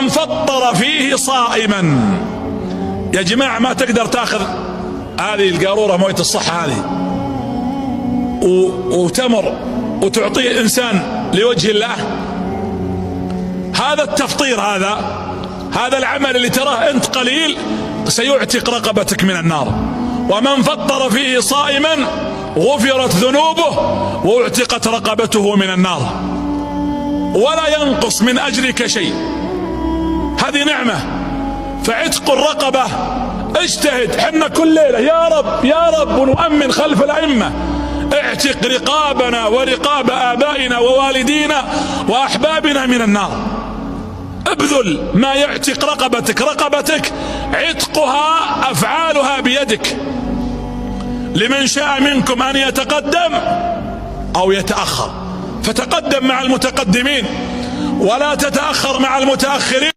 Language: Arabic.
ومن فطر فيه صائما. يا جماعة ما تقدر تاخذ هذه القارورة موية الصحة هذه وتمر وتعطيه إنسان لوجه الله. هذا التفطير، هذا العمل اللي تراه أنت قليل سيعتق رقبتك من النار. ومن فطر فيه صائما غفرت ذنوبه واعتقت رقبته من النار ولا ينقص من أجرك شيء. هذه نعمة. فعتق الرقبة اجتهد، حنا كل ليلة يا رب يا رب ونؤمن خلف الأئمة، اعتق رقابنا ورقاب آبائنا ووالدينا وأحبابنا من النار. ابذل ما يعتق رقبتك عتقها أفعالها بيدك. لمن شاء منكم أن يتقدم أو يتأخر فتقدم مع المتقدمين ولا تتأخر مع المتأخرين.